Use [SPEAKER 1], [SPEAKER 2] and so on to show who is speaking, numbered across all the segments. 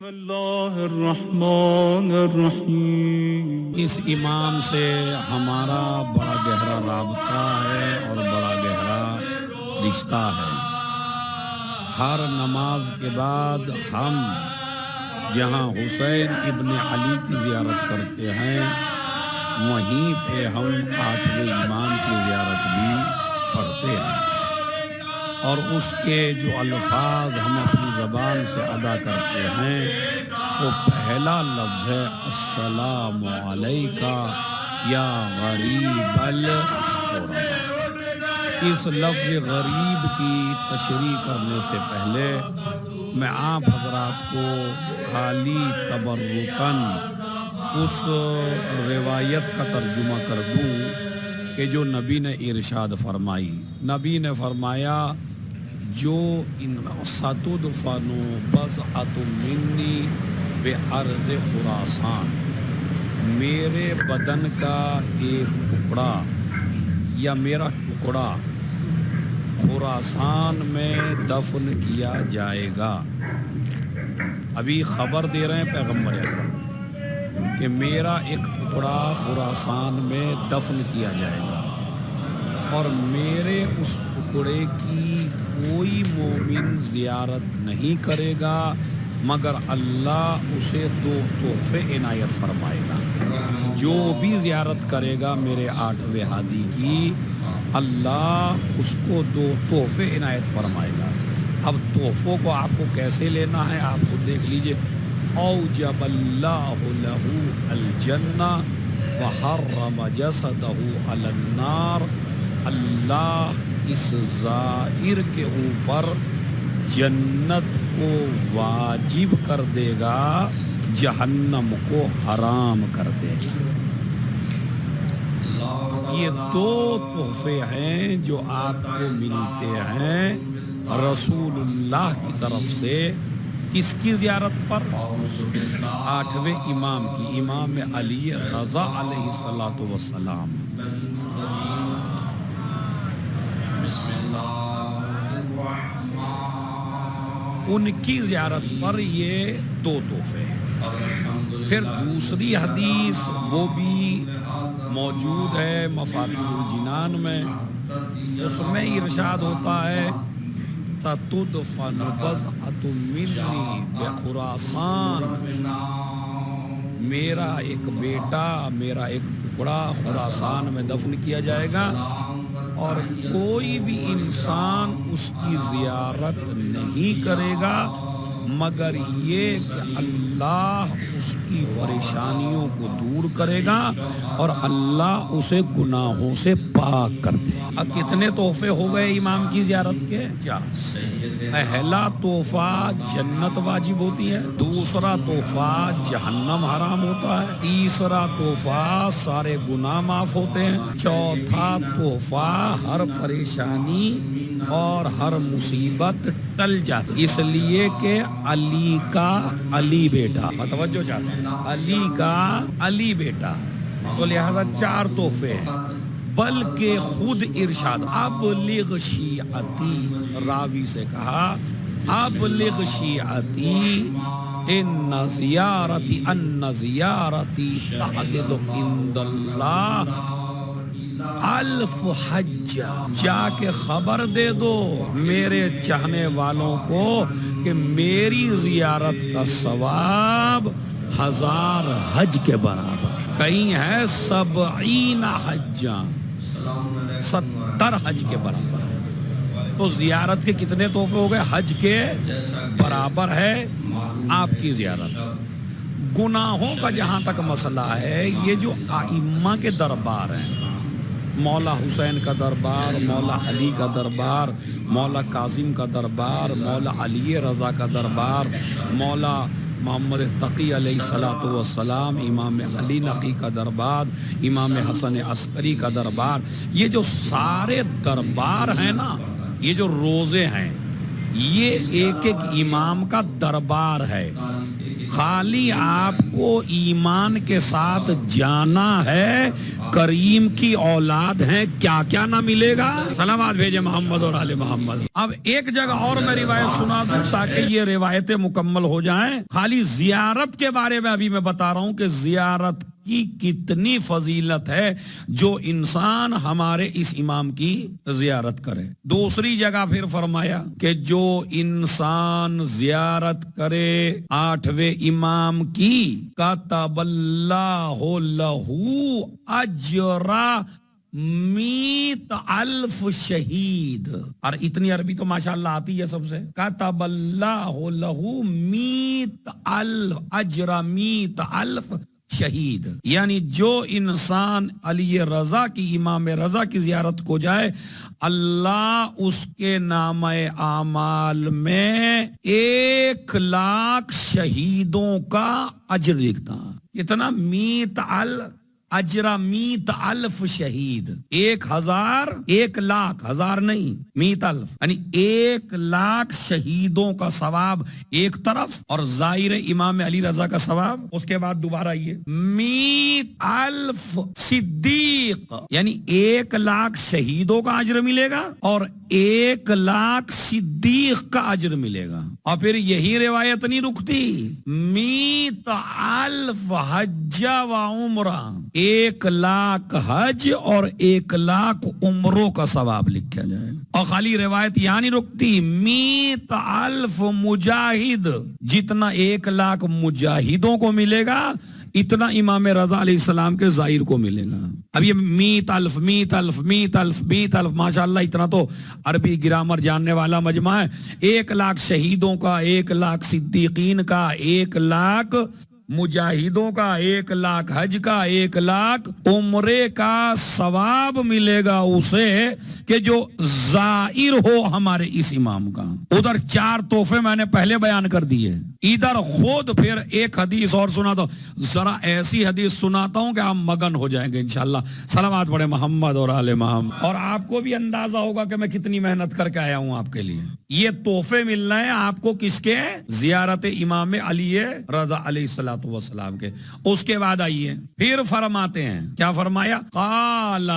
[SPEAKER 1] اللہ الرحمن الرحیم۔
[SPEAKER 2] اس امام سے ہمارا بڑا گہرا رابطہ ہے اور بڑا گہرا رشتہ ہے۔ ہر نماز کے بعد ہم جہاں حسین ابن علی کی زیارت کرتے ہیں وہیں پہ ہم 8ویں امام کی زیارت بھی پڑھتے ہیں، اور اس کے جو الفاظ ہم اپنی زبان سے ادا کرتے ہیں وہ پہلا لفظ ہے السلام علیکہ یا غریب القرآن۔ اس لفظ غریب کی تشریح کرنے سے پہلے میں آپ حضرات کو خالی تبرکاً اس روایت کا ترجمہ کر دوں کہ جو نبی نے ارشاد فرمائی۔ نبی نے فرمایا جو ان ستدفن بضعۃ منی بعرض خراسان، میرے بدن کا ایک ٹکڑا یا میرا ٹکڑا خراسان میں دفن کیا جائے گا۔ ابھی خبر دے رہے ہیں پیغمبر اکرم کہ میرا ایک ٹکڑا خراسان میں دفن کیا جائے گا، اور میرے اس ٹکڑے کی کوئی مومن زیارت نہیں کرے گا مگر اللہ اسے 2 تحفے عنایت فرمائے گا۔ جو بھی زیارت کرے گا میرے 8ویں ہادی کی، اللہ اس کو 2 تحفے عنایت فرمائے گا۔ اب تحفوں کو آپ کو کیسے لینا ہے آپ خود دیکھ لیجئے۔ اوجب اللہ لہ الجنہ وحرم جسدہ علی النار، اللہ اس زائر کے اوپر جنت کو واجب کر دے گا، جہنم کو حرام کر دے گا۔ یہ 2 تحفے ہیں جو آپ کو ملتے ہیں رسول اللہ کی طرف سے۔ کس کی زیارت پر؟ 8ویں امام کی، امام علی رضا علیہ الصلوۃ والسلام۔ ان کی زیارت پر یہ 2 تحفے ہیں۔ پھر دوسری حدیث وہ بھی موجود ہے مفاتیح الجنان میں، اس میں ارشاد ہوتا ہے ستدفن بضعۃ منی بخراسان، میرا ایک بیٹا، میرا ایک ٹکڑا خراسان میں دفن کیا جائے گا، اور کوئی بھی انسان اس کی زیارت نہیں کرے گا مگر یہ کہ اللہ اس کی پریشانیوں کو دور کرے گا اور اللہ اسے گناہوں سے پاک کر دے گا۔ اب کتنے تحفے ہو گئے امام کی زیارت کے؟ 4۔ پہلا تحفہ جنت واجب ہوتی ہے، دوسرا تحفہ جہنم حرام ہوتا ہے، تیسرا تحفہ سارے گناہ معاف ہوتے ہیں، چوتھا تحفہ ہر پریشانی اور ہر مصیبت ٹل جاتی، اس لیے کہ علی کا علی بیٹا، توجہ چاہتے ہیں، علی کا علی بیٹا، تو لہذا 4 تحفے ہیں۔ بلکہ خود ارشاد ابلغ شیعتی، راوی سے کہا ابلغ شیعتی ان زیارتی تعدل عند اللہ 1000 حج، جا کے خبر دے دو میرے چاہنے والوں کو کہ میری زیارت کا ثواب 1000 حج کے برابر، کہیں ہے 70 حجاں، 70 حج کے برابر۔ تو زیارت کے کتنے تحفے ہو گئے؟ حج کے برابر ہے آپ کی زیارت۔ گناہوں کا جہاں تک مسئلہ ہے، یہ جو ائمہ کے دربار ہیں، مولا حسین کا دربار، مولا علی کا دربار، مولا کاظم کا دربار، مولا علی رضا کا دربار، مولا محمد تقی علیہ الصلوۃ والسلام، امام علی نقی کا دربار، امام حسن عسکری کا دربار، یہ جو سارے دربار ہیں نا، یہ جو روزے ہیں، یہ ایک ایک امام کا دربار ہے۔ خالی آپ کو ایمان کے ساتھ جانا ہے کریم کی اولاد ہیں, کیا کیا نہ ملے گا. سلامات بھیجے محمد اور آل محمد. اب ایک جگہ اور میں روایت سنا دوں تاکہ یہ روایتیں مکمل ہو جائیں. خالی زیارت کے بارے میں ابھی میں بتا رہا ہوں کہ زیارت کی کتنی فضیلت ہے جو انسان ہمارے اس امام کی زیارت کرے. دوسری جگہ پھر فرمایا کہ جو انسان زیارت کرے 8ویں امام کی کتب اللہ لہو اجر 100,000 شہید. اور اتنی عربی تو ماشاءاللہ آتی ہے سب سے. کتب اللہ لہو 100,000 اجر 100,000 شہید. یعنی جو انسان علی رضا کی, امام رضا کی زیارت کو جائے, اللہ اس کے نامہ اعمال میں 1,00,000 شہیدوں کا اجر لکھتا. کتنا؟ 100,000 اجر 100,000 شہید. 1,000 1,00,000 ہزار نہیں 100,000 یعنی 1,00,000 شہیدوں کا ثواب ایک طرف, اور ظاہر امام علی رضا کا ثواب. اس کے بعد دوبارہ یہ 100,000 صدیق, یعنی 1,00,000 شہیدوں کا اجر ملے گا اور 1,00,000 صدیق کا اجر ملے گا. اور پھر یہی روایت نہیں رکتی, 100,000 حج و عمرہ, 1,00,000 حج اور 1,00,000 عمروں کا ثواب لکھا جائے. اور خالی روایت یہاں نہیں رکتی, 100,000 مجاہد, جتنا 1,00,000 مجاہدوں کو ملے گا اتنا امام رضا علیہ السلام کے ظاہر کو ملے گا. اب یہ 100,000 ماشاءاللہ اتنا تو عربی گرامر جاننے والا مجمع ہے. 1,00,000 شہیدوں کا, 1,00,000 صدیقین کا, 1,00,000 مجاہدوں کا, 1,00,000 حج کا, 1,00,000 عمرے کا ثواب ملے گا اسے کہ جو زائر ہو ہمارے اس امام کا. ادھر 4 تحفے میں نے پہلے بیان کر دیے, ادھر خود پھر ایک حدیث اور سناتا ہوں. ذرا ایسی حدیث سناتا ہوں کہ آپ مگن ہو جائیں گے انشاءاللہ. صلوات پڑھے محمد اور آل محمد. اور آپ کو بھی اندازہ ہوگا کہ میں کتنی محنت کر کے آیا ہوں آپ کے لیے. یہ تحفے مل رہے ہیں آپ کو کس کے؟ زیارت امام علی رضا علیہ السلام کے. اس کے بعد آئیے پھر فرماتے ہیں, کیا فرمایا؟ قال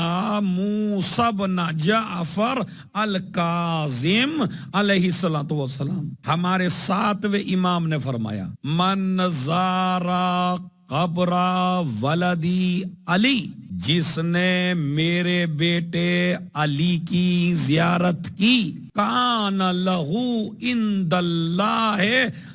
[SPEAKER 2] موسی بن جعفر الکاظم علیہ السلام, ہمارے 7ویں امام نے فرمایا, من زارا قبر ولدی علی, جس نے میرے بیٹے علی کی زیارت کی, کان لہو عند اللہ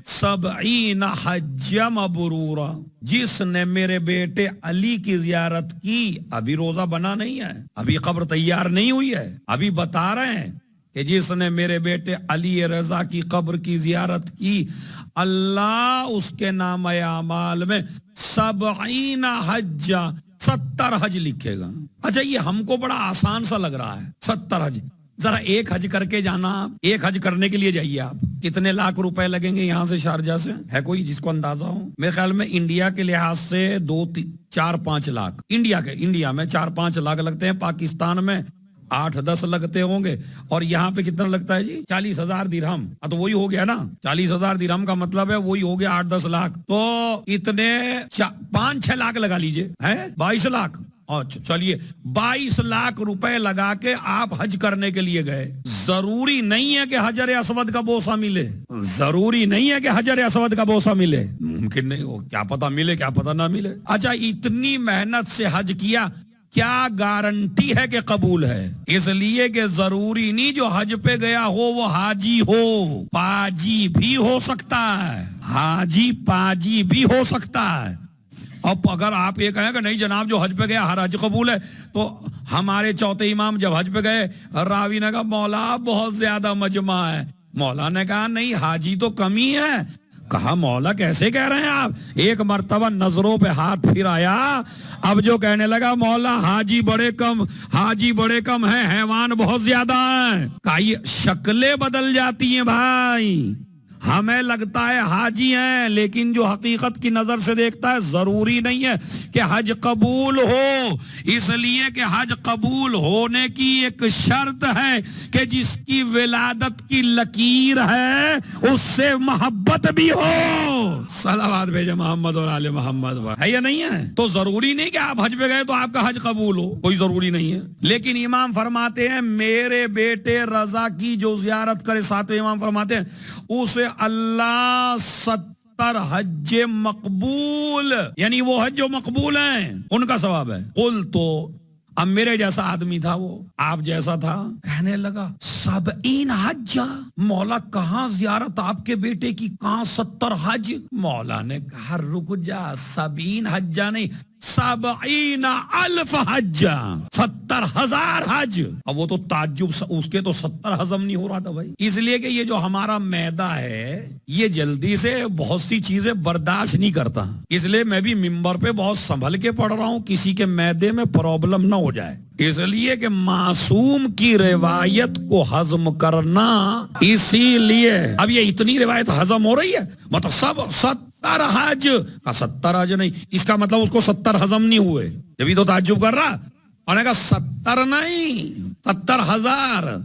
[SPEAKER 2] 70 حج مبرورا, جس نے میرے بیٹے علی کی زیارت کی. ابھی روزہ بنا نہیں ہے, ابھی قبر تیار نہیں ہوئی ہے, ابھی بتا رہے ہیں کہ جس نے میرے بیٹے علی رضا کی قبر کی زیارت کی, اللہ اس کے نامہ اعمال میں 70 حج 70 حج لکھے گا. اچھا یہ ہم کو بڑا آسان سا لگ رہا ہے 70 حج. ذرا ایک حج کر کے جانا, ایک حج کرنے کے لیے جائیے آپ, کتنے لاکھ روپے لگیں گے یہاں سے شارجہ سے؟ ہے کوئی جس کو اندازہ ہو؟ میرے خیال میں انڈیا کے لحاظ سے 4-5 لاکھ, انڈیا میں 4-5 لاکھ لگتے ہیں, پاکستان میں 8-10 لگتے ہوں گے, اور یہاں پہ کتنا لگتا ہے جی؟ 40,000 درہم. تو وہی ہو گیا نا, 40,000 درہم کا مطلب ہے وہی ہو گیا 8-10 لاکھ. تو اتنے 5-6 لاکھ لگا لیجئے, ہے 22 لاکھ. اچھا چلیے 22 لاکھ روپے لگا کے آپ حج کرنے کے لیے گئے. ضروری نہیں ہے کہ حجر اسود کا بوسہ ملے, ضروری نہیں ہے کہ حجر اسود کا بوسہ ملے, ممکن نہیں ہو, کیا پتہ ملے کیا پتہ نہ ملے. اچھا اتنی محنت سے حج کیا, کیا گارنٹی ہے کہ قبول ہے؟ اس لیے کہ ضروری نہیں جو حج پہ گیا ہو وہ حاجی ہو, پاجی بھی ہو سکتا ہے, حاجی پاجی بھی ہو سکتا ہے. اب اگر آپ یہ کہیں کہ نہیں جناب جو حج پہ گیا ہر حج قبول ہے, تو ہمارے چوتھے امام جب حج پہ گئے, راوی نے کہا مولا بہت زیادہ مجمع ہے. مولا نے کہا نہیں حاجی تو کم ہی ہے. کہا مولا کیسے کہہ رہے ہیں آپ؟ ایک مرتبہ نظروں پہ ہاتھ پھر آیا, اب جو کہنے لگا مولا حاجی بڑے کم ہیں, حیوان بہت زیادہ ہیں. کہا یہ شکلیں بدل جاتی ہیں بھائی, ہمیں لگتا ہے حاجی ہیں، لیکن جو حقیقت کی نظر سے دیکھتا ہے ضروری نہیں ہے کہ حج قبول ہو، اس لیے کہ حج قبول ہونے کی ایک شرط ہے کہ جس کی ولادت کی لکیر ہے اس سے محبت بھی ہو۔ صلوات بھیجے محمد اور آل محمد، ہے یا نہیں ہے؟ تو ضروری نہیں کہ آپ حج پہ گئے تو آپ کا حج قبول ہو، کوئی ضروری نہیں ہے۔ لیکن امام فرماتے ہیں میرے بیٹے رضا کی جو زیارت کرے، ساتویں امام فرماتے ہیں اسے اللہ 70 حج مقبول، یعنی وہ حج جو مقبول ہیں ان کا ثواب ہے۔ قل تو اب میرے جیسا آدمی تھا، وہ آپ جیسا تھا، کہنے لگا 70 حج، مولا کہاں زیارت آپ کے بیٹے کی، کہاں 70 حج؟ مولا نے کہا رک جا، 70 حجہ نہیں، 70,000 حج، 70,000 حج۔ اب وہ تو تعجب، اس کے تو 70 ہضم نہیں ہو رہا تھا بھائی، اس لیے کہ یہ جو ہمارا معدہ ہے یہ جلدی سے بہت سی چیزیں برداشت نہیں کرتا، اس لیے میں بھی منبر پہ بہت سنبھل کے پڑھ رہا ہوں کسی کے معدے میں پرابلم نہ ہو جائے، اس لیے کہ معصوم کی روایت کو ہضم کرنا، اسی لیے اب یہ اتنی روایت ہضم ہو رہی ہے، مطلب سب 70 حج کا 70 حج نہیں، اس کا مطلب اس کو 70 ہضم نہیں ہوئے، جبھی تو تعجب کر رہا، اور نے کہا 70 نہیں 70,000۔